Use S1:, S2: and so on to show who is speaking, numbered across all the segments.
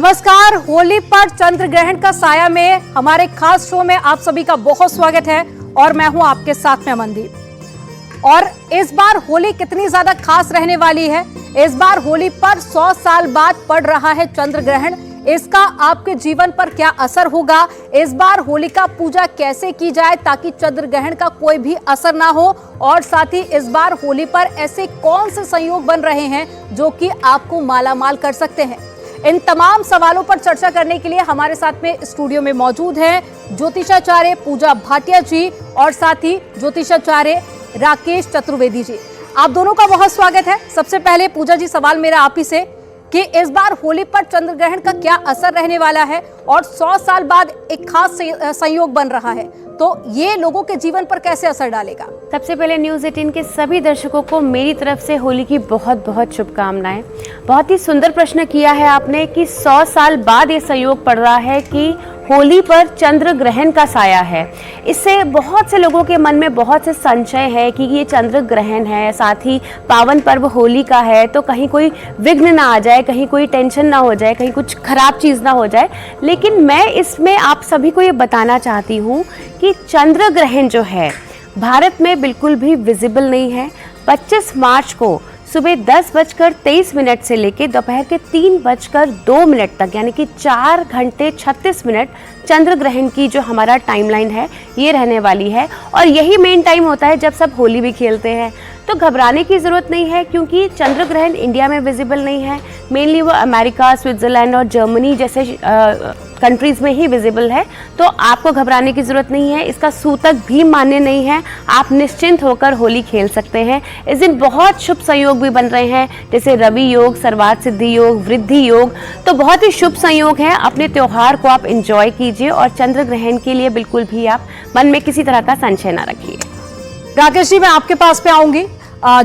S1: नमस्कार। होली पर चंद्र ग्रहण का साया में हमारे खास शो में आप सभी का बहुत स्वागत है और मैं हूं आपके साथ में अमनदीप। और इस बार होली कितनी ज्यादा खास रहने वाली है। इस बार होली पर 100 साल बाद पड़ रहा है चंद्र ग्रहण। इसका आपके जीवन पर क्या असर होगा, इस बार होलिका पूजा कैसे की जाए ताकि चंद्र ग्रहण का कोई भी असर ना हो, और साथ ही इस बार होली पर ऐसे कौन से संयोग बन रहे हैं जो कि आपको मालामाल कर सकते हैं। इन तमाम सवालों पर चर्चा करने के लिए हमारे साथ में स्टूडियो में मौजूद हैं ज्योतिषाचार्य पूजा भाटिया जी और साथ ही ज्योतिषाचार्य राकेश चतुर्वेदी जी। आप दोनों का बहुत स्वागत है। सबसे पहले पूजा जी, सवाल मेरा आप ही से कि इस बार होली पर चंद्र ग्रहण का क्या असर रहने वाला है और 100 साल बाद एक खास संयोग बन रहा है, तो ये लोगों के जीवन पर कैसे असर डालेगा।
S2: सबसे पहले न्यूज़ 18 के सभी दर्शकों को मेरी तरफ से होली की बहुत बहुत शुभकामनाएं। बहुत ही सुंदर प्रश्न किया है आपने कि 100 साल बाद ये संयोग पड़ रहा है कि होली पर चंद्र ग्रहण का साया है। इससे बहुत से लोगों के मन में बहुत से संशय है कि ये चंद्र ग्रहण है, साथ ही पावन पर्व होली का है, तो कहीं कोई विघ्न ना आ जाए, कहीं कोई टेंशन ना हो जाए, कहीं कुछ खराब चीज़ ना हो जाए। लेकिन मैं इसमें आप सभी को ये बताना चाहती हूँ कि चंद्र ग्रहण जो है भारत में बिल्कुल भी विजिबल नहीं है। 25 मार्च को सुबह 10:23 से लेकर दोपहर के 3:02 तक, यानी कि 4 घंटे 36 मिनट चंद्र ग्रहण की जो हमारा टाइमलाइन है ये रहने वाली है। और यही मेन टाइम होता है जब सब होली भी खेलते हैं, तो घबराने की ज़रूरत नहीं है क्योंकि चंद्र ग्रहण इंडिया में विजिबल नहीं है। मेनली वो अमेरिका, स्विट्ज़रलैंड और जर्मनी जैसे कंट्रीज़ में ही विजिबल है, तो आपको घबराने की ज़रूरत नहीं है। इसका सूतक भी मान्य नहीं है, आप निश्चिंत होकर होली खेल सकते हैं। इस दिन बहुत शुभ संयोग भी बन रहे हैं, जैसे रवि योग, सर्वार्थ सिद्धि योग, वृद्धि योग, तो बहुत ही शुभ संयोग है। अपने त्यौहार को आप इंजॉय कीजिए और चंद्र ग्रहण के लिए बिल्कुल भी आप मन में किसी तरह का संशय ना रखिए।
S1: राकेश जी, मैं आपके पास पे आऊंगी।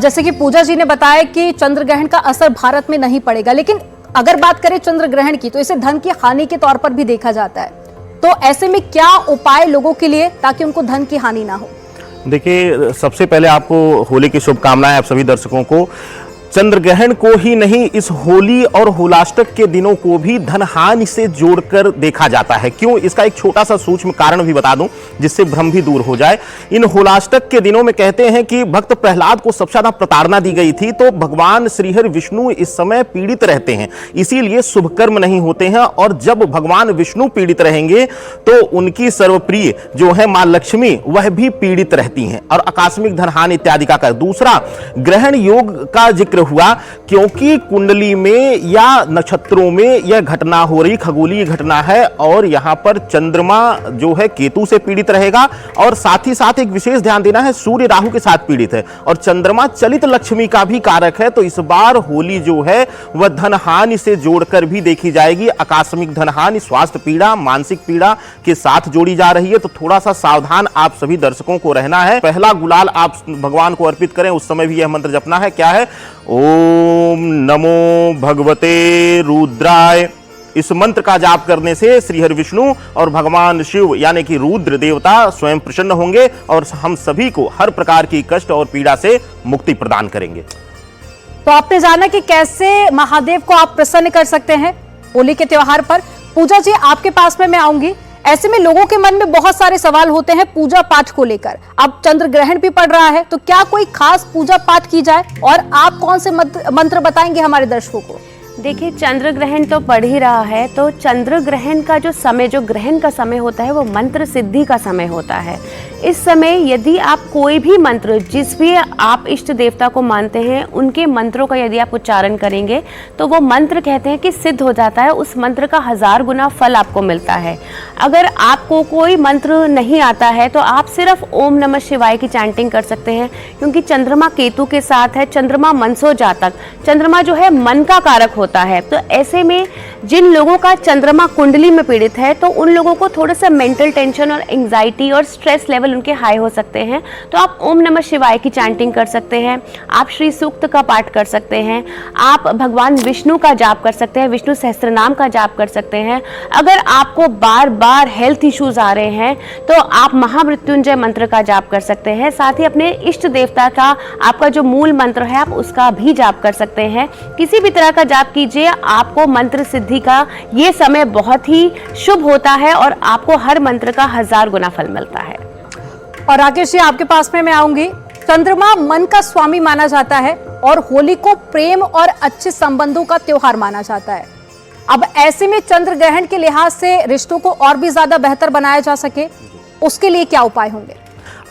S1: जैसे कि पूजा जी ने बताया कि चंद्र ग्रहण का असर भारत में नहीं पड़ेगा, लेकिन अगर बात करें चंद्र ग्रहण की तो इसे धन की हानि के तौर पर भी देखा जाता है, तो ऐसे में क्या उपाय लोगों के लिए ताकि उनको धन की हानि ना हो।
S3: देखिए, सबसे पहले आपको होली की शुभकामनाएं आप सभी दर्शकों को। चंद्र ग्रहण को ही नहीं, इस होली और होलाष्टक के दिनों को भी धन हानि से जोड़कर देखा जाता है। क्यों? इसका एक छोटा सा सूक्ष्म कारण भी बता दूं जिससे भ्रम भी दूर हो जाए। इन होलाष्टक के दिनों में कहते हैं कि भक्त प्रहलाद को सबसे ज्यादा प्रताड़ना दी गई थी, तो भगवान श्रीहरि विष्णु इस समय पीड़ित रहते हैं, इसीलिए शुभ कर्म नहीं होते हैं। और जब भगवान विष्णु पीड़ित रहेंगे तो उनकी सर्वप्रिय जो है मां लक्ष्मी, वह भी पीड़ित रहती हैं और आकस्मिक धन हानि इत्यादि का कर। दूसरा, ग्रहण योग का जिक्र हुआ क्योंकि कुंडली में या नक्षत्रों में यह घटना हो रही, खगोलीय घटना है, और यहां पर चंद्रमा जो है केतु से पीड़ित रहेगा, और साथ ही साथ एक विशेष ध्यान देना है, सूर्य राहु के साथ पीड़ित है और चंद्रमा चलित लक्ष्मी का भी कारक है। तो इस बार होली जो है वह धन हानि से जोड़कर भी देखी जाएगी। आकस्मिक धन हानि, स्वास्थ्य पीड़ा, मानसिक पीड़ा के साथ जोड़ी जा रही है, तो थोड़ा सा सावधान आप सभी दर्शकों को रहना है। पहला गुलाल आप भगवान को अर्पित करें, उस समय भी यह मंत्र जपना है। क्या है? ओम नमो भगवते रुद्राय। इस मंत्र का जाप करने से श्रीहरि विष्णु और भगवान शिव यानी कि रुद्र देवता स्वयं प्रसन्न होंगे और हम सभी को हर प्रकार की कष्ट और पीड़ा से मुक्ति प्रदान करेंगे।
S1: तो आपने जाना कि कैसे महादेव को आप प्रसन्न कर सकते हैं होली के त्योहार पर। पूजा जी, आपके पास में मैं आऊंगी। ऐसे में लोगों के मन में बहुत सारे सवाल होते हैं पूजा पाठ को लेकर। अब चंद्र ग्रहण भी पड़ रहा है, तो क्या कोई खास पूजा पाठ की जाए, और आप कौन से मंत्र बताएंगे हमारे दर्शकों को।
S2: देखिए, चंद्र ग्रहण तो पड़ ही रहा है, तो चंद्र ग्रहण का जो समय, जो ग्रहण का समय होता है, वो मंत्र सिद्धि का समय होता है। इस समय यदि आप कोई भी मंत्र, जिस भी आप इष्ट देवता को मानते हैं, उनके मंत्रों का यदि आप उच्चारण करेंगे तो वो मंत्र कहते हैं कि सिद्ध हो जाता है। उस मंत्र का 1000 गुना फल आपको मिलता है। अगर आपको कोई मंत्र नहीं आता है तो आप सिर्फ ओम नमः शिवाय की चैंटिंग कर सकते हैं, क्योंकि चंद्रमा केतु के साथ है। चंद्रमा मनसो जातक, चंद्रमा जो है मन का कारक होता है। तो ऐसे में जिन लोगों का चंद्रमा कुंडली में पीड़ित है, तो उन लोगों को थोड़ा सा मेंटल टेंशन और एंजाइटी और स्ट्रेस लेवल लेवल उनके हाई हो सकते हैं, तो आप ओम नमः शिवाय की चैंटिंग कर सकते हैं, आप श्री सूक्त का पाठ कर सकते हैं, आप भगवान विष्णु का जाप कर सकते हैं, विष्णु सहस्त्रनाम का जाप कर सकते हैं। अगर आपको बार बार हेल्थ इश्यूज आ रहे हैं तो आप महामृत्युंजय मंत्र का जाप कर सकते हैं। साथ ही अपने इष्ट देवता का आपका जो मूल मंत्र है आप उसका भी जाप कर सकते हैं। किसी भी तरह का जाप कीजिए, आपको मंत्र सिद्धि का ये समय बहुत ही शुभ होता है और आपको हर मंत्र का 1000 गुना फल मिलता है।
S1: और राकेश जी, आपके पास में मैं आऊंगी। चंद्रमा मन का स्वामी माना जाता है और होली को प्रेम और अच्छे संबंधों का त्योहार माना जाता है। अब ऐसे में चंद्र ग्रहण के लिहाज से रिश्तों को और भी ज्यादा बेहतर बनाया जा सके, उसके लिए क्या उपाय होंगे?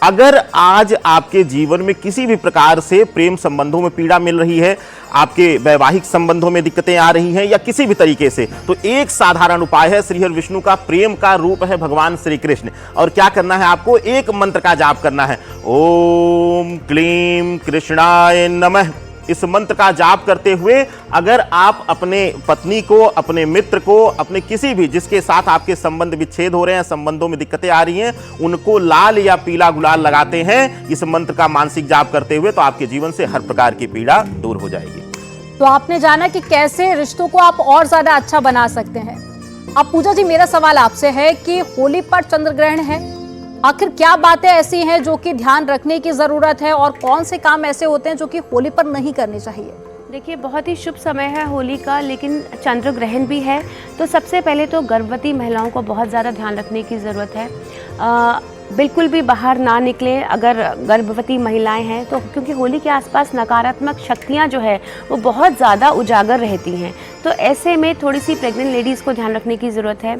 S3: अगर आज आपके जीवन में किसी भी प्रकार से प्रेम संबंधों में पीड़ा मिल रही है, आपके वैवाहिक संबंधों में दिक्कतें आ रही हैं या किसी भी तरीके से, तो एक साधारण उपाय है। श्रीहरि विष्णु का प्रेम का रूप है भगवान श्री कृष्ण, और क्या करना है आपको? एक मंत्र का जाप करना है, ओम क्लीम कृष्णाय नमः। इस मंत्र का जाप करते हुए अगर आप अपने पत्नी को, अपने मित्र को, अपने किसी भी जिसके साथ आपके संबंध विच्छेद हो रहे हैं, संबंधों में दिक्कतें आ रही हैं, उनको लाल या पीला गुलाल लगाते हैं इस मंत्र का मानसिक जाप करते हुए, तो आपके जीवन से हर प्रकार की पीड़ा दूर हो जाएगी।
S1: तो आपने जाना कि कैसे रिश्तों को आप और ज्यादा अच्छा बना सकते हैं। अब पूजा जी, मेरा सवाल आपसे है कि होली पर चंद्र ग्रहण है, आखिर क्या बातें ऐसी हैं जो कि ध्यान रखने की जरूरत है और कौन से काम ऐसे होते हैं जो कि होली पर नहीं करने चाहिए?
S2: देखिए, बहुत ही शुभ समय है होली का, लेकिन चंद्र ग्रहण भी है। तो सबसे पहले तो गर्भवती महिलाओं को बहुत ज़्यादा ध्यान रखने की ज़रूरत है। बिल्कुल भी बाहर ना निकले अगर गर्भवती महिलाएं हैं तो, क्योंकि होली के आसपास नकारात्मक शक्तियां जो है वो बहुत ज़्यादा उजागर रहती हैं। तो ऐसे में थोड़ी सी प्रेग्नेंट लेडीज़ को ध्यान रखने की ज़रूरत है।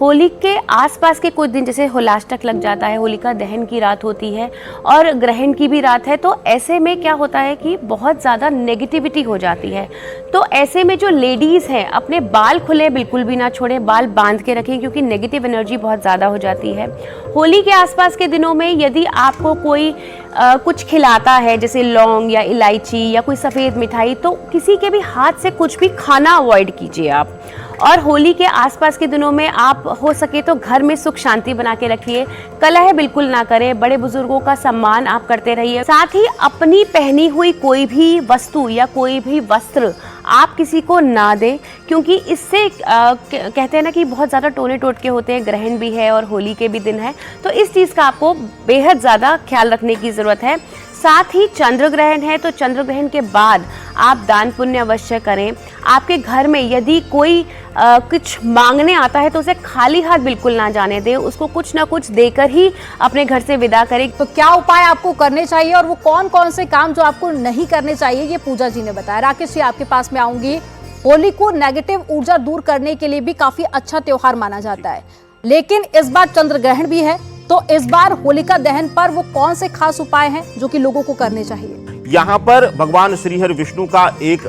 S2: होली के आसपास के कुछ दिन, जैसे होलाष्टक लग जाता है, होलिका दहन की रात होती है और ग्रहण की भी रात है, तो ऐसे में क्या होता है कि बहुत ज़्यादा नेगेटिविटी हो जाती है। तो ऐसे में जो लेडीज़ हैं अपने बाल खुले बिल्कुल भी ना छोड़ें, बाल बांध के रखें, क्योंकि नेगेटिव एनर्जी बहुत ज़्यादा हो जाती है। होली के आसपास के दिनों में यदि आपको कोई कुछ खिलाता है, जैसे लौंग या इलायची या कोई सफ़ेद मिठाई, तो किसी के भी हाथ से कुछ भी खाना अवॉइड कीजिए आप। और होली के आसपास के दिनों में आप हो सके तो घर में सुख शांति बना के रखिए, कलह बिल्कुल ना करें, बड़े बुजुर्गों का सम्मान आप करते रहिए। साथ ही अपनी पहनी हुई कोई भी वस्तु या कोई भी वस्त्र आप किसी को ना दें, क्योंकि इससे कहते हैं ना कि बहुत ज़्यादा टोने टोटके होते हैं, ग्रहण भी है और होली के भी दिन है, तो इस चीज़ का आपको बेहद ज़्यादा ख्याल रखने की ज़रूरत है। साथ ही चंद्र ग्रहण है, तो चंद्र ग्रहण के बाद आप दान पुण्य अवश्य करें। आपके घर में यदि कोई कुछ मांगने आता है तो उसे खाली हाथ बिल्कुल ना जाने दें, उसको कुछ ना कुछ देकर ही अपने घर से विदा करें।
S1: तो क्या उपाय आपको करने चाहिए और वो कौन कौन से काम जो आपको नहीं करने चाहिए, ये पूजा जी ने बताया। राकेश जी, आपके पास में आऊंगी। होली को नेगेटिव ऊर्जा दूर करने के लिए भी काफी अच्छा त्योहार माना जाता है, लेकिन इस बार चंद्र ग्रहण भी है, तो इस बार होलिका दहन पर वो कौन से खास उपाय हैं जो कि लोगों को करने चाहिए?
S3: यहाँ पर भगवान श्रीहरि विष्णु का एक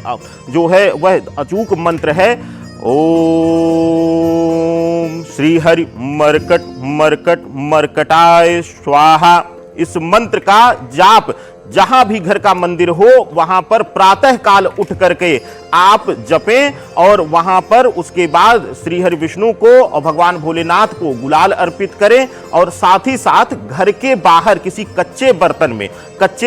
S3: जो है वह अचूक मंत्र है, ओम श्रीहरि मरकट मरकट मरकटाय स्वाहा। इस मंत्र का जाप जहां भी घर का मंदिर हो वहां पर प्रातः काल उठ करके आप जपें, और वहां पर उसके बाद श्रीहरि विष्णु को और भगवान भोलेनाथ को गुलाल अर्पित करें, और साथ ही साथ घर के बाहर किसी कच्चे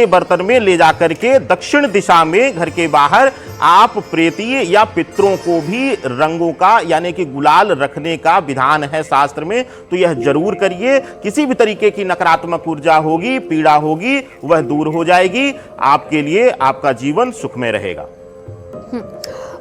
S3: बर्तन में ले जाकर के दक्षिण दिशा में घर के बाहर आप प्रेतीय या पितरों को भी रंगों का यानी कि गुलाल रखने का विधान है शास्त्र में, तो यह जरूर करिए। किसी भी तरीके की नकारात्मक ऊर्जा होगी, पीड़ा होगी, वह दूर हो जाएगी। आपके लिए आपका जीवन सुखमय रहेगा।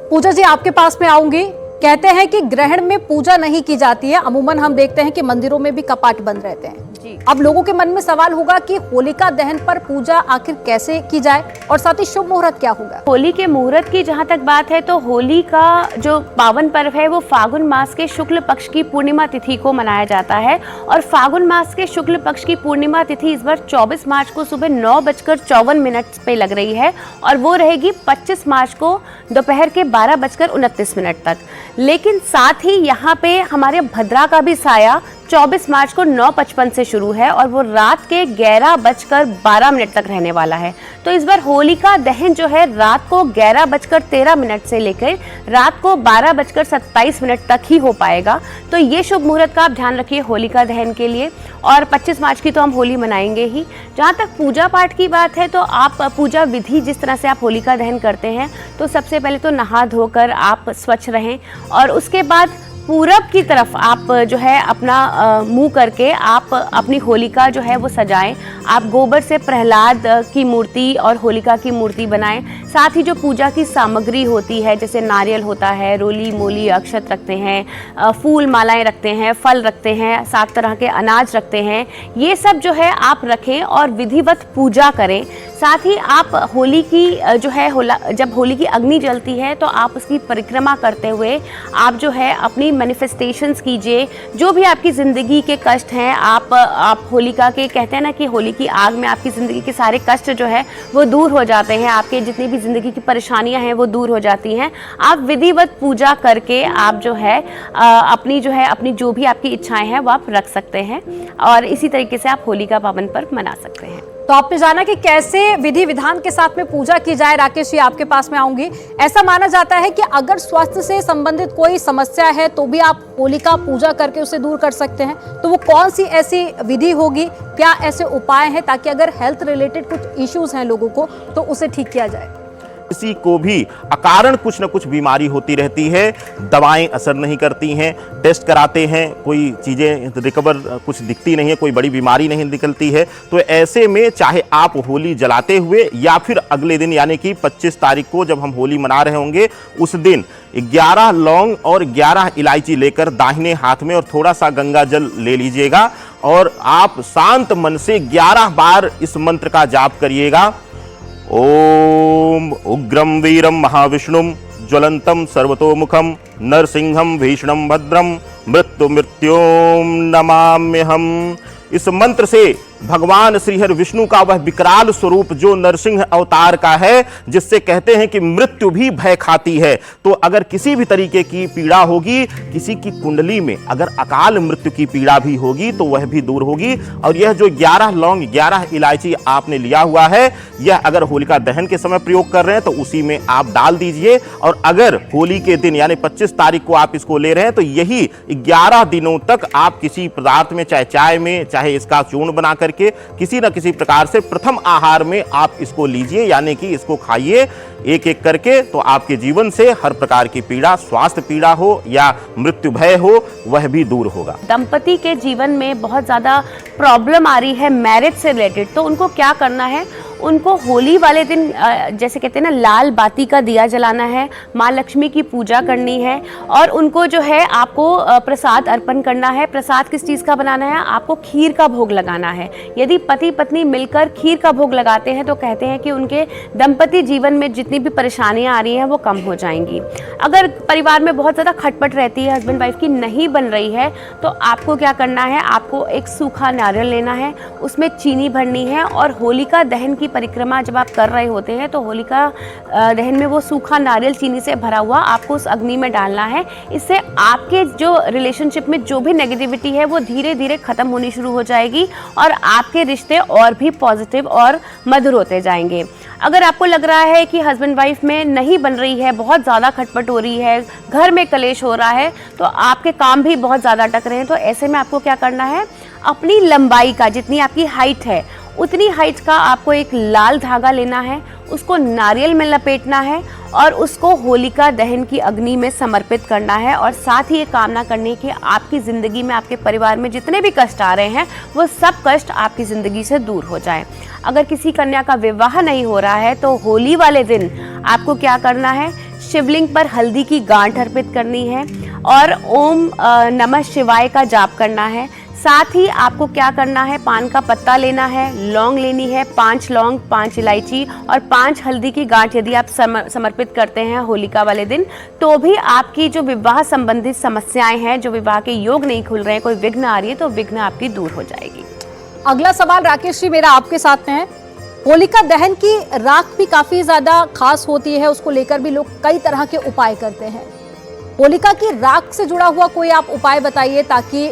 S1: पूजा जी, आपके पास में आऊंगी। कहते हैं कि ग्रहण में पूजा नहीं की जाती है, अमूमन हम देखते हैं कि मंदिरों में भी कपाट बंद रहते हैं जी। अब लोगों के मन में सवाल होगा कि होलिका दहन पर पूजा आखिर कैसे की जाए, और साथ ही शुभ मुहूर्त क्या होगा?
S2: होली के मुहूर्त की जहाँ तक बात है, तो होली का जो पावन पर्व है वो फागुन मास के शुक्ल पक्ष की पूर्णिमा तिथि को मनाया जाता है, और फागुन मास के शुक्ल पक्ष की पूर्णिमा तिथि इस बार 24 मार्च को सुबह 9:54 पे लग रही है, और वो रहेगी 25 मार्च को दोपहर के 12:29 तक। लेकिन साथ ही यहाँ पे हमारे भद्रा का भी साया 24 मार्च को 9:55 से शुरू है और वो रात के 11:12 तक रहने वाला है। तो इस बार होलिका दहन जो है रात को 11:13 से लेकर रात को 12:27 तक ही हो पाएगा। तो ये शुभ मुहूर्त का आप ध्यान रखिए होलिका दहन के लिए। और 25 मार्च की तो हम होली मनाएंगे ही। जहाँ तक पूजा पाठ की बात है तो आप पूजा विधि जिस तरह से आप होलिका दहन करते हैं, तो सबसे पहले तो नहा धोकर आप स्वच्छ रहें और उसके बाद पूरब की तरफ आप जो है अपना मुंह करके आप अपनी होलिका जो है वो सजाएं। आप गोबर से प्रहलाद की मूर्ति और होलिका की मूर्ति बनाएं। साथ ही जो पूजा की सामग्री होती है, जैसे नारियल होता है, रोली मोली अक्षत रखते हैं, फूल मालाएं रखते हैं, फल रखते हैं, 7 तरह के अनाज रखते हैं, ये सब जो है आप रखें और विधिवत पूजा करें। साथ ही आप होली की जो है जब होली की अग्नि जलती है तो आप उसकी परिक्रमा करते हुए आप जो है अपनी मैनिफेस्टेशंस कीजिए। जो भी आपकी ज़िंदगी के कष्ट हैं, आप होलिका के कहते हैं ना कि होली की आग में आपकी ज़िंदगी के सारे कष्ट जो है वो दूर हो जाते हैं, आपके जितनी भी ज़िंदगी की परेशानियां हैं वो दूर हो जाती हैं। आप विधिवत पूजा करके आप जो है अपनी जो भी आपकी इच्छाएं हैं वो आप रख सकते हैं और इसी तरीके से आप होली का पावन पर्व मना सकते हैं।
S1: तो आपने जाना कि कैसे विधि विधान के साथ में पूजा की जाए। राकेश जी, आपके पास में आऊंगी। ऐसा माना जाता है कि अगर स्वास्थ्य से संबंधित कोई समस्या है तो भी आप होलिका पूजा करके उसे दूर कर सकते हैं। तो वो कौन सी ऐसी विधि होगी, क्या ऐसे उपाय हैं ताकि अगर हेल्थ रिलेटेड कुछ इश्यूज हैं लोगों को तो उसे ठीक किया जाए?
S3: किसी को भी अकारण कुछ न कुछ बीमारी होती रहती है, दवाएं असर नहीं करती हैं, टेस्ट कराते हैं, कोई चीज़ें रिकवर कुछ दिखती नहीं है, कोई बड़ी बीमारी नहीं निकलती है। तो ऐसे में चाहे आप होली जलाते हुए या फिर अगले दिन यानी कि 25 तारीख को जब हम होली मना रहे होंगे उस दिन 11 लौंग और 11 इलायची लेकर दाहिने हाथ में और थोड़ा सा गंगा जल ले लीजिएगा और आप शांत मन से 11 बार इस मंत्र का जाप करिएगा। ओम उग्रम वीरम महाविष्णुम ज्वलंतम सर्वतोमुखम नरसिंहम भीषणम भद्रम मृत्युम नमाम्यहम। इस मंत्र से भगवान श्रीहरि विष्णु का वह विकराल स्वरूप जो नरसिंह अवतार का है, जिससे कहते हैं कि मृत्यु भी भय खाती है, तो अगर किसी भी तरीके की पीड़ा होगी, किसी की कुंडली में अगर अकाल मृत्यु की पीड़ा भी होगी तो वह भी दूर होगी। और यह जो 11 लौंग 11 इलायची आपने लिया हुआ है, यह अगर होलिका दहन के समय प्रयोग कर रहे हैं तो उसी में आप डाल दीजिए। और अगर होली के दिन यानी 25 तारीख को आप इसको ले रहे हैं तो यही 11 दिनों तक आप किसी पदार्थ में, चाहे चाय में, चाहे इसका चूर्ण बनाकर के किसी न किसी प्रकार से प्रथम आहार में आप इसको लीजिए, यानी कि इसको खाइए एक एक करके। तो आपके जीवन से हर प्रकार की पीड़ा, स्वास्थ्य पीड़ा हो या मृत्यु भय हो, वह भी दूर होगा।
S2: दंपति के जीवन में बहुत ज़्यादा प्रॉब्लम आ रही है मैरिज से रिलेटेड, तो उनको क्या करना है? उनको होली वाले दिन जैसे कहते हैं ना, लाल बाती का दिया जलाना है, माँ लक्ष्मी की पूजा करनी है और उनको जो है आपको प्रसाद अर्पण करना है। प्रसाद किस चीज़ का बनाना है? आपको खीर का भोग लगाना है। यदि पति पत्नी मिलकर खीर का भोग लगाते हैं तो कहते हैं कि उनके दंपति जीवन में जितनी भी परेशानियां आ रही हैं वो कम हो जाएंगी। अगर परिवार में बहुत ज़्यादा खटपट रहती है, हस्बैंड वाइफ की नहीं बन रही है, तो आपको क्या करना है? आपको एक सूखा नारियल लेना है, उसमें चीनी भरनी है और होलिका दहन की परिक्रमा जब आप कर रहे होते हैं तो होलिका दहन में वो सूखा नारियल चीनी से भरा हुआ आपको उस अग्नि में डालना है। इससे आपके जो रिलेशनशिप में जो भी नेगेटिविटी है वो धीरे धीरे खत्म होनी शुरू हो जाएगी और आपके रिश्ते और भी पॉजिटिव और मधुर होते जाएंगे। अगर आपको लग रहा है कि हस्बैंड वाइफ में नहीं बन रही है, बहुत ज़्यादा खटपट हो रही है, घर में कलेश हो रहा है, तो आपके काम भी बहुत ज़्यादा अटक रहे हैं, तो ऐसे में आपको क्या करना है? अपनी लंबाई का, जितनी आपकी हाइट है उतनी हाइट का आपको एक लाल धागा लेना है, उसको नारियल में लपेटना है और उसको होलिका दहन की अग्नि में समर्पित करना है। और साथ ही ये कामना करनी कि आपकी ज़िंदगी में, आपके परिवार में जितने भी कष्ट आ रहे हैं वो सब कष्ट आपकी ज़िंदगी से दूर हो जाए। अगर किसी कन्या का विवाह नहीं हो रहा है तो होली वाले दिन आपको क्या करना है? शिवलिंग पर हल्दी की गांठ अर्पित करनी है और ओम नमः शिवाय का जाप करना है। साथ ही आपको क्या करना है? पान का पत्ता लेना है, लौंग लेनी है, 5 लौंग, 5 इलायची और 5 हल्दी की गांठ यदि आप समर्पित करते हैं होलिका वाले दिन, तो भी आपकी जो विवाह संबंधित समस्याएं हैं, जो विवाह के योग नहीं खुल रहे हैं, कोई विघ्न आ रही है, तो विघ्न आपकी दूर हो जाएगी।
S1: अगला सवाल राकेश जी मेरा आपके साथ में है। होलिका दहन की राख भी काफी ज्यादा खास होती है, उसको लेकर भी लोग कई तरह के उपाय करते हैं। होलिका की राख से जुड़ा हुआ कोई आप उपाय बताइए ताकि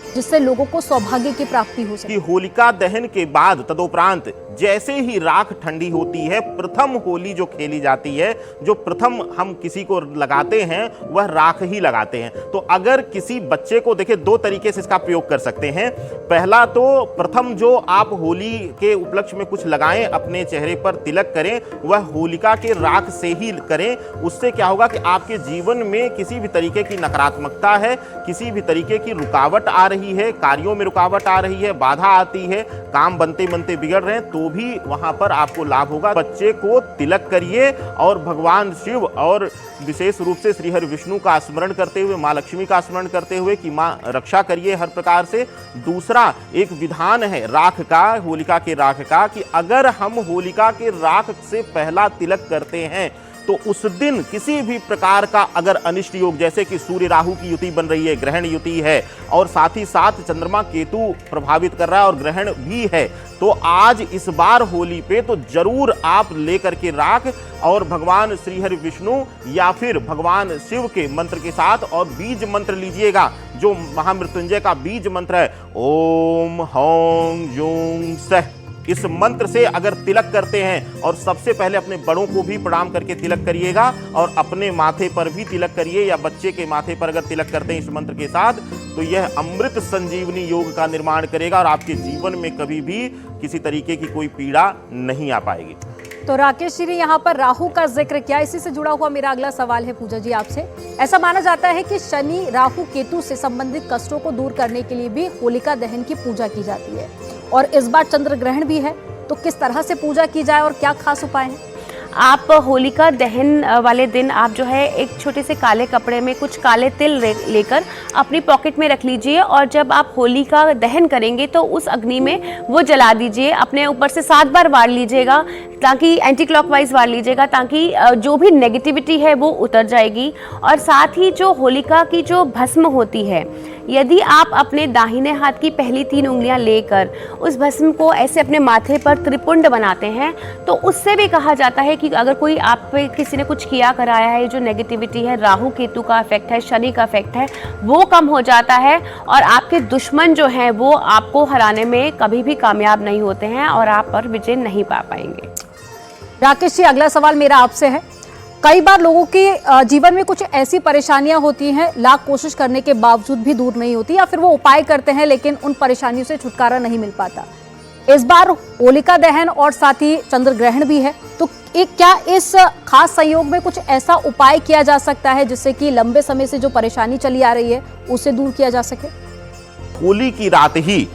S1: जिससे लोगों को सौभाग्य की प्राप्ति हो सके।
S3: कि होलिका दहन के बाद तदुपरांत जैसे ही राख ठंडी होती है, प्रथम होली जो खेली जाती है, जो प्रथम हम किसी को लगाते हैं वह राख ही लगाते हैं। तो अगर किसी बच्चे को देखिए, दो तरीके से इसका प्रयोग कर सकते हैं। पहला तो प्रथम जो आप होली के उपलक्ष्य में कुछ लगाएं, अपने चेहरे पर तिलक करें, वह होलिका के राख से ही करें। उससे क्या होगा कि आपके जीवन में किसी भी तरीके की नकारात्मकता है, किसी भी तरीके की रुकावट आ रही है, कार्यों में रुकावट आ रही है, बाधा आती है, काम बनते बनते बिगड़ रहे हैं, तो भी वहां पर आपको लाभ होगा। बच्चे को तिलक करिए और भगवान शिव और विशेष रूप से श्री हरि विष्णु का स्मरण करते हुए, माँ लक्ष्मी का स्मरण करते हुए कि माँ रक्षा करिए हर प्रकार से। दूसरा एक विधान है राख का, होलिका के राख का, कि अगर हम होलिका के राख से पहला तिलक करते हैं तो उस दिन किसी भी प्रकार का अगर अनिष्ट योग, जैसे कि सूर्य राहु की युति बन रही है, ग्रहण युति है, और साथ ही साथ चंद्रमा केतु प्रभावित कर रहा है और ग्रहण भी है, तो आज इस बार होली पे तो जरूर आप लेकर के राख और भगवान श्री हरि विष्णु या फिर भगवान शिव के मंत्र के साथ और बीज मंत्र लीजिएगा, जो महामृत्युंजय का बीज मंत्र है, ओम हौं यूं सह। इस मंत्र से अगर तिलक करते हैं, और सबसे पहले अपने बड़ों को भी प्रणाम करके तिलक करिएगा और अपने माथे पर भी तिलक करिए, या बच्चे के माथे पर अगर तिलक करते हैं इस मंत्र के साथ, तो यह अमृत संजीवनी योग का निर्माण करेगा और आपके जीवन में कभी भी किसी तरीके की कोई पीड़ा नहीं आ पाएगी।
S1: तो राकेश जी ने यहाँ पर राहु का जिक्र किया। इसी से जुड़ा हुआ मेरा अगला सवाल है पूजा जी आपसे। ऐसा माना जाता है कि शनि, राहु, केतु से संबंधित कष्टों को दूर करने के लिए भी होलिका दहन की पूजा की जाती है, और इस बार चंद्र ग्रहण भी है, तो किस तरह से पूजा की जाए और क्या खास उपाय हैं?
S2: आप होलिका दहन वाले दिन आप जो है एक छोटे से काले कपड़े में कुछ काले तिल लेकर अपनी पॉकेट में रख लीजिए, और जब आप होलिका दहन करेंगे तो उस अग्नि में वो जला दीजिए। अपने ऊपर से 7 बार वार लीजिएगा, ताकि एंटी क्लॉकवाइज वार लीजिएगा, ताकि जो भी नेगेटिविटी है वो उतर जाएगी। और साथ ही जो होलिका की जो भस्म होती है, यदि आप अपने दाहिने हाथ की पहली 3 उंगलियां लेकर उस भस्म को ऐसे अपने माथे पर त्रिपुंड बनाते हैं, तो उससे भी कहा जाता है कि अगर कोई आप पे किसी ने कुछ किया कराया है, जो नेगेटिविटी है, राहु केतु का इफेक्ट है, शनि का इफेक्ट है, वो कम हो जाता है और आपके दुश्मन जो हैं वो आपको हराने में कभी भी कामयाब नहीं होते हैं और आप पर विजय नहीं पा पाएंगे।
S1: राकेश जी, अगला सवाल मेरा आपसे है। कई बार लोगों के जीवन में कुछ ऐसी परेशानियां होती हैं, लाख कोशिश करने के बावजूद भी दूर नहीं होती, या फिर वो उपाय करते हैं लेकिन उन परेशानियों से छुटकारा नहीं मिल पाता। इस बार होलिका दहन और साथ ही चंद्र ग्रहण भी है, तो क्या इस खास संयोग में कुछ ऐसा उपाय किया जा सकता है जिससे कि लंबे समय से जो परेशानी चली आ रही है उसे दूर किया जा सके?
S3: होली की रात ही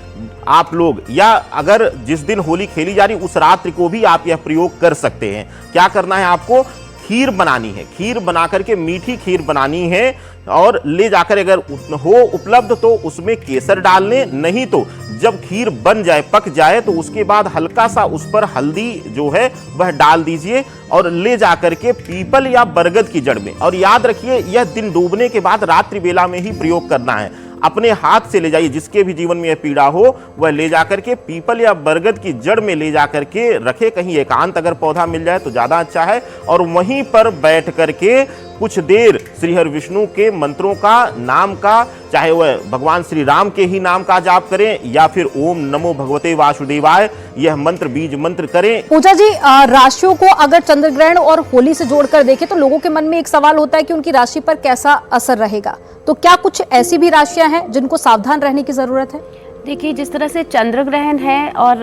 S3: आप लोग, या अगर जिस दिन होली खेली जा रही उस रात्रि को भी आप यह प्रयोग कर सकते हैं। क्या करना है आपको? खीर बनानी है, खीर बना करके मीठी खीर बनानी है, और ले जाकर अगर हो उपलब्ध तो उसमें केसर डाल लें, नहीं तो जब खीर बन जाए, पक जाए, तो उसके बाद हल्का सा उस पर हल्दी जो है वह डाल दीजिए और ले जाकर के पीपल या बरगद की जड़ में, और याद रखिए यह दिन डूबने के बाद रात्रि बेला में ही प्रयोग करना है। अपने हाथ से ले जाइए, जिसके भी जीवन में यह पीड़ा हो वह ले जाकर के पीपल या बरगद की जड़ में ले जाकर के रखे, कहीं एकांत अगर पौधा मिल जाए तो ज्यादा अच्छा है, और वहीं पर बैठ करके कुछ देर श्री हरि विष्णु के मंत्रों का, नाम का, चाहे वह भगवान श्री राम के ही नाम का जाप करें या फिर ओम नमो भगवते वासुदेवाय, यह मंत्र बीज मंत्र करें।
S1: पूजा जी, राशियों को अगर चंद्र ग्रहण और होली से जोड़कर देखें तो लोगों के मन में एक सवाल होता है कि उनकी राशि पर कैसा असर रहेगा, तो क्या कुछ ऐसी भी राशियां हैं जिनको सावधान रहने की जरूरत है?
S2: देखिए, जिस तरह से चंद्र ग्रहण है, और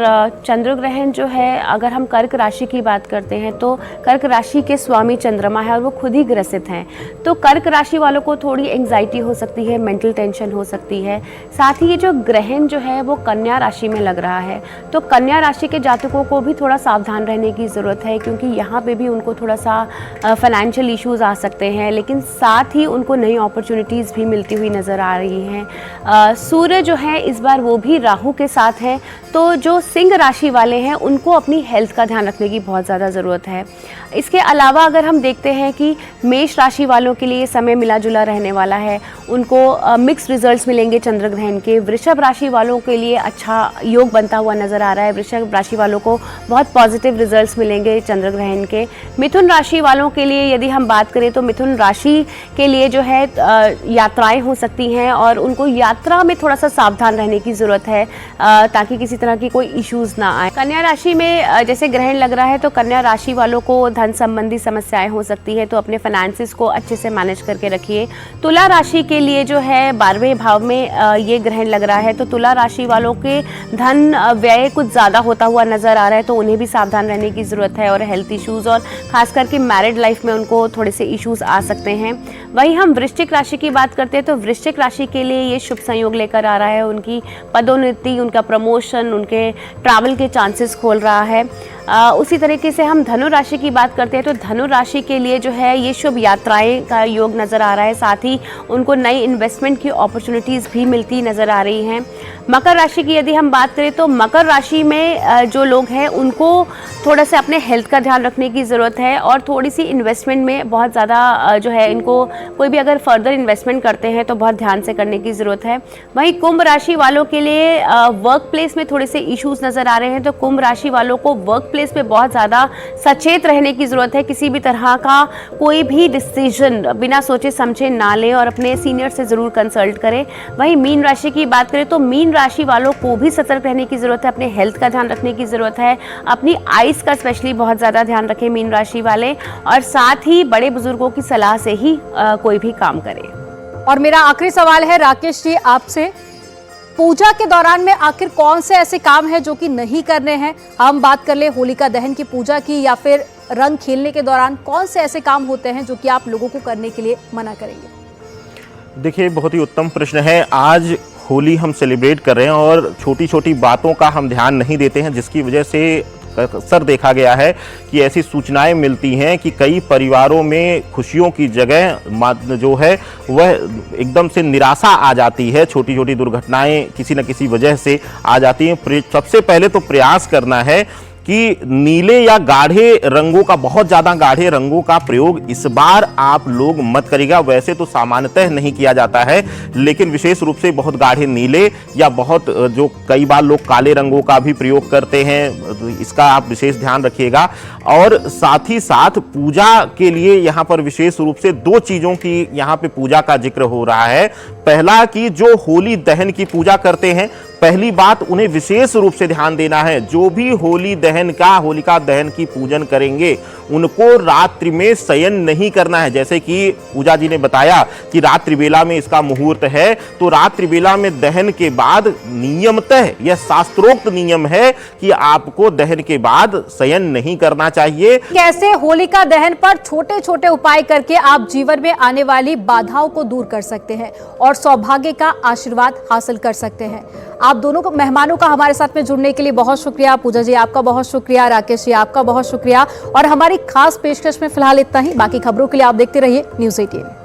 S2: चंद्र ग्रहण जो है, अगर हम कर्क राशि की बात करते हैं तो कर्क राशि के स्वामी चंद्रमा है और वो खुद ही ग्रसित हैं, तो कर्क राशि वालों को थोड़ी एंग्जाइटी हो सकती है, मेंटल टेंशन हो सकती है। साथ ही ये जो ग्रहण जो है वो कन्या राशि में लग रहा है, तो कन्या राशि के जातकों को भी थोड़ा सावधान रहने की ज़रूरत है, क्योंकि यहाँ पर भी उनको थोड़ा सा फाइनेंशियल इशूज़ आ सकते हैं, लेकिन साथ ही उनको नई अपॉर्चुनिटीज़ भी मिलती हुई नज़र आ रही हैं। सूर्य जो है इस बार वो वो भी राहु के साथ है, तो जो सिंह राशि वाले हैं उनको अपनी हेल्थ का ध्यान रखने की बहुत ज़्यादा ज़रूरत है। इसके अलावा अगर हम देखते हैं कि मेष राशि वालों के लिए समय मिला जुला रहने वाला है, उनको मिक्स रिजल्ट्स मिलेंगे चंद्र ग्रहण के। वृषभ राशि वालों के लिए अच्छा योग बनता हुआ नज़र आ रहा है, वृषभ राशि वालों को बहुत पॉजिटिव रिजल्ट्स मिलेंगे चंद्र ग्रहण के। मिथुन राशि वालों के लिए यदि हम बात करें तो मिथुन राशि के लिए जो है यात्राएं हो सकती हैं और उनको यात्रा में थोड़ा सा सावधान रहने की ज़रूरत है ताकि किसी तरह की कोई इश्यूज़ ना आए। कन्या राशि में जैसे ग्रहण लग रहा है तो कन्या राशि वालों को धन संबंधी समस्याएं हो सकती है, तो अपने फाइनेंसिस को अच्छे से मैनेज करके रखिए। तुला राशि के लिए जो है 12वें भाव में ये ग्रहण लग रहा है, तो तुला राशि वालों के धन व्यय कुछ ज़्यादा होता हुआ नज़र आ रहा है, तो उन्हें भी सावधान रहने की ज़रूरत है और हेल्थ इश्यूज़ और खास करके मैरिड लाइफ में उनको थोड़े से इश्यूज़ आ सकते हैं। वहीं हम वृश्चिक राशि की बात करते हैं तो वृश्चिक राशि के लिए ये शुभ संयोग लेकर आ रहा है, उनकी पदोन्नति, उनका प्रमोशन, उनके ट्रैवल के चांसेस खोल रहा है। उसी तरीके से हम धनु राशि की बात करते हैं तो धनु राशि के लिए जो है ये शुभ यात्राएं का योग नज़र आ रहा है, साथ ही उनको नई इन्वेस्टमेंट की अपॉर्चुनिटीज़ भी मिलती नज़र आ रही हैं। मकर राशि की यदि हम बात करें तो मकर राशि में जो लोग हैं उनको थोड़ा सा अपने हेल्थ का ध्यान रखने की ज़रूरत है और थोड़ी सी इन्वेस्टमेंट में बहुत ज़्यादा जो है इनको कोई भी अगर फर्दर इन्वेस्टमेंट करते हैं तो बहुत ध्यान से करने की ज़रूरत है। वहीं कुंभ राशि वालों के लिए वर्क प्लेस में थोड़े से इश्यूज़ नज़र आ रहे हैं, तो कुंभ राशि वालों को वर्क प्लेस पे बहुत ज़्यादा सचेत रहने की ज़रूरत है। किसी भी तरह का कोई भी डिसीजन बिना सोचे समझे ना लें और अपने सीनियर से ज़रूर कंसल्ट करें। वहीं मीन राशि की बात करें तो मीन राशि वालों को भी सतर्क रहने की ज़रूरत है, अपने हेल्थ का ध्यान रखने की ज़रूरत है, अपनी आइज़ का स्पेशली बहुत ज़्यादा ध्यान रखें मीन राशि वाले, और साथ ही बड़े बुजुर्गों की सलाह से ही कोई भी काम करें।
S1: और मेरा आखिरी सवाल है राकेश जी आपसे, पूजा के दौरान में आखिर कौन से ऐसे काम हैं जो कि नहीं करने हैं? हम बात कर ले होलिका दहन की पूजा की या फिर रंग खेलने के दौरान कौन से ऐसे काम होते हैं जो कि आप लोगों को करने के लिए मना करेंगे?
S3: देखिए, बहुत ही उत्तम प्रश्न है। आज होली हम सेलिब्रेट कर रहे हैं और छोटी छोटी बातों का हम ध्यान नहीं देते हैं, जिसकी वजह से अक्सर देखा गया है कि ऐसी सूचनाएं मिलती हैं कि कई परिवारों में खुशियों की जगह जो है वह एकदम से निराशा आ जाती है। छोटी छोटी दुर्घटनाएं किसी न किसी वजह से आ जाती हैं। सबसे पहले तो प्रयास करना है कि नीले या गाढ़े रंगों का, बहुत ज़्यादा गाढ़े रंगों का प्रयोग इस बार आप लोग मत करिएगा। वैसे तो सामान्यतः नहीं किया जाता है, लेकिन विशेष रूप से बहुत गाढ़े नीले या बहुत जो कई बार लोग काले रंगों का भी प्रयोग करते हैं, तो इसका आप विशेष ध्यान रखिएगा। और साथ ही साथ पूजा के लिए यहाँ पर विशेष रूप से 2 चीज़ों की यहाँ पे पूजा का जिक्र हो रहा है। पहला कि जो होली दहन की पूजा करते हैं, पहली बात उन्हें विशेष रूप से ध्यान देना है। जो भी होली दहन का, होलिका दहन की पूजन करेंगे उनको रात्रि में शयन नहीं करना है। जैसे कि पूजा जी ने बताया कि रात्रि बेला में इसका मुहूर्त है, तो रात्रि बेला में दहन के बाद नियमतः यह शास्त्रोक्त नियम है कि आपको दहन के बाद शयन नहीं करना चाहिए।
S1: कैसे होलिका दहन पर छोटे छोटे उपाय करके आप जीवन में आने वाली बाधाओं को दूर कर सकते हैं और सौभाग्य का आशीर्वाद हासिल कर सकते हैं। आप दोनों को मेहमानों का हमारे साथ में जुड़ने के लिए बहुत शुक्रिया। पूजा जी आपका बहुत शुक्रिया, राकेश जी आपका बहुत शुक्रिया। और हमारी खास पेशकश में फिलहाल इतना ही। बाकी खबरों के लिए आप देखते रहिए न्यूज़ 18।